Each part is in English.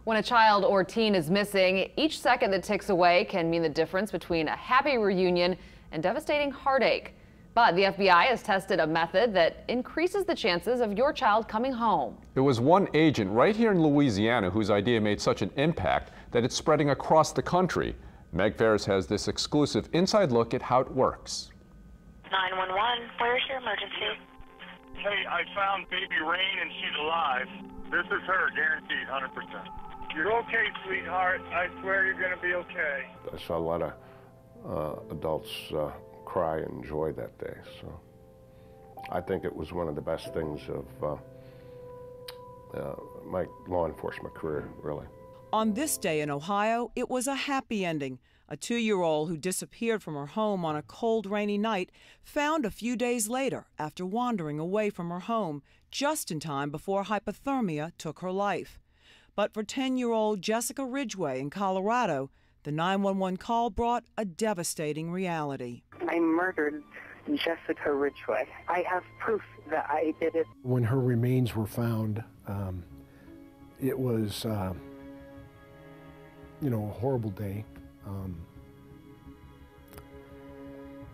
When a child or teen is missing, each second that ticks away can mean the difference between a happy reunion and devastating heartache. But the FBI has tested a method that increases the chances of your child coming home. It was one agent right here in Louisiana whose idea made such an impact that it's spreading across the country. Meg Ferris has this exclusive inside look at how it works. 911, where's your emergency? Hey, I found baby Rain and she's alive. This is her, guaranteed, 100%. You're okay, sweetheart. I swear you're going to be okay. I saw a lot of adults cry and joy that day, so I think it was one of the best things of my law enforcement career, really. On this day in Ohio, it was a happy ending. A 2-year-old who disappeared from her home on a cold, rainy night found a few days later after wandering away from her home just in time before hypothermia took her life. But for 10-year-old Jessica Ridgway in Colorado, the 911 call brought a devastating reality. I murdered Jessica Ridgway. I have proof that I did it. When her remains were found, it was, a horrible day.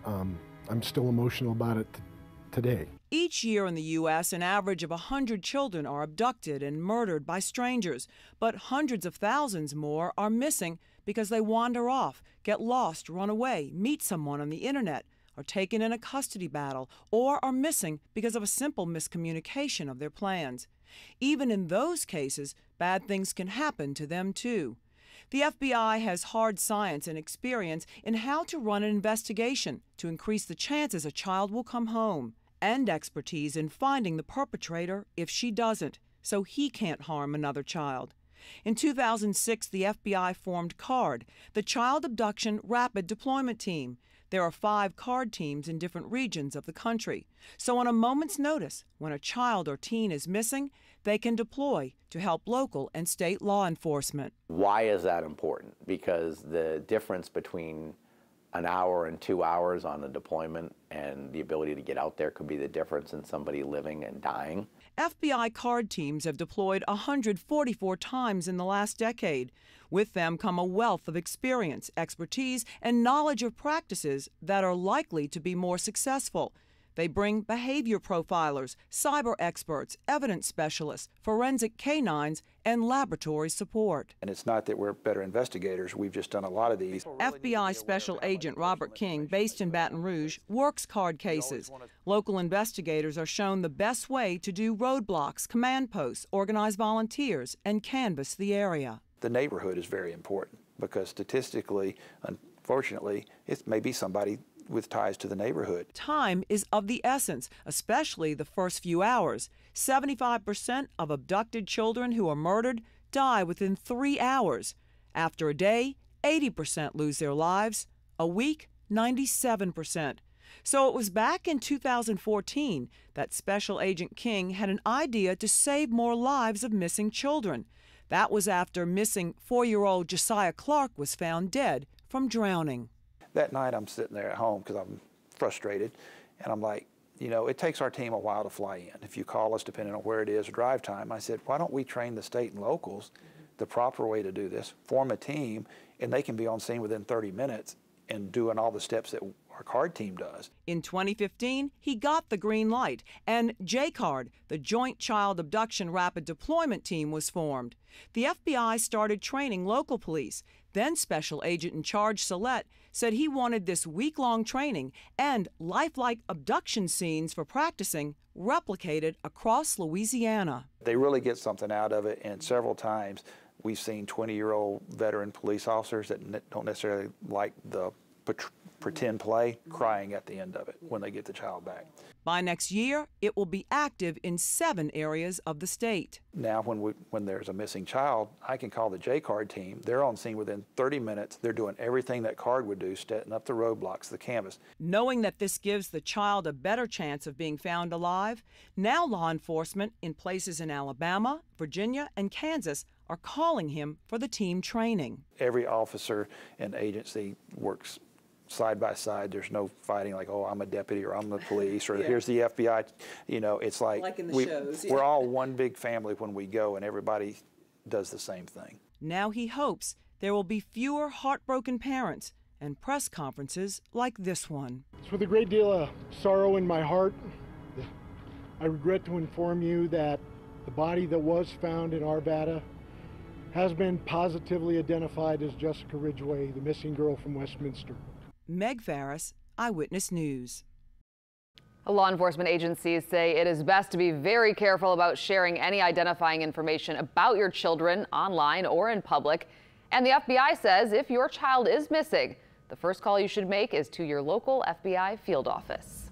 I'm still emotional about it today. Each year in the U.S., an average of 100 children are abducted and murdered by strangers, but hundreds of thousands more are missing because they wander off, get lost, run away, meet someone on the internet, are taken in a custody battle, or are missing because of a simple miscommunication of their plans. Even in those cases, bad things can happen to them too. The FBI has hard science and experience in how to run an investigation to increase the chances a child will come home, and expertise in finding the perpetrator if she doesn't, so he can't harm another child. In 2006, the FBI formed CARD, the Child Abduction Rapid Deployment Team. There are 5 CARD teams in different regions of the country. So on a moment's notice, when a child or teen is missing, they can deploy to help local and state law enforcement. Why is that important? Because the difference between an hour and 2 hours on a deployment and the ability to get out there could be the difference in somebody living and dying. FBI CARD teams have deployed 144 times in the last decade. With them come a wealth of experience, expertise, and knowledge of practices that are likely to be more successful. They bring behavior profilers, cyber experts, evidence specialists, forensic canines, and laboratory support. And it's not that we're better investigators, we've just done a lot of these. FBI Special Agent Robert King, based in Baton Rouge, works CARD cases. Local investigators are shown the best way to do roadblocks, command posts, organize volunteers, and canvass the area. The neighborhood is very important because statistically, unfortunately, it may be somebody with ties to the neighborhood. Time is of the essence, especially the first few hours. 75% of abducted children who are murdered die within 3 hours. After a day, 80% lose their lives. A week, 97%. So it was back in 2014 that Special Agent King had an idea to save more lives of missing children. That was after missing 4-year-old Josiah Clark was found dead from drowning. That night I'm sitting there at home because I'm frustrated, and I'm like, it takes our team a while to fly in. If you call us, depending on where it is, drive time, I said, why don't we train the state and locals the proper way to do this, form a team, and they can be on scene within 30 minutes and doing all the steps that our CARD team does. In 2015, he got the green light, and JCARD, the Joint Child Abduction Rapid Deployment Team, was formed. The FBI started training local police. Then Special Agent in Charge Sillette said he wanted this week-long training and lifelike abduction scenes for practicing replicated across Louisiana. They really get something out of it, and several times we've seen 20-year-old veteran police officers that don't necessarily like the pretend play crying at the end of it when they get the child back. By next year, it will be active in 7 areas of the state. Now when there's a missing child, I can call the JCARD team. They're on scene within 30 minutes. They're doing everything that CARD would do, setting up the roadblocks, the canvas. Knowing that this gives the child a better chance of being found alive, now law enforcement in places in Alabama, Virginia, and Kansas are calling him for the team training. Every officer and agency works side by side. There's no fighting like, oh, I'm a deputy or I'm the police or here's the FBI. It's like in the shows, we're all one big family when we go, and everybody does the same thing. Now he hopes there will be fewer heartbroken parents and press conferences like this one. It's with a great deal of sorrow in my heart. I regret to inform you that the body that was found in Arvada has been positively identified as Jessica Ridgway, the missing girl from Westminster. Meg Farris, Eyewitness News. Law enforcement agencies say it is best to be very careful about sharing any identifying information about your children online or in public. And the FBI says if your child is missing, the first call you should make is to your local FBI field office.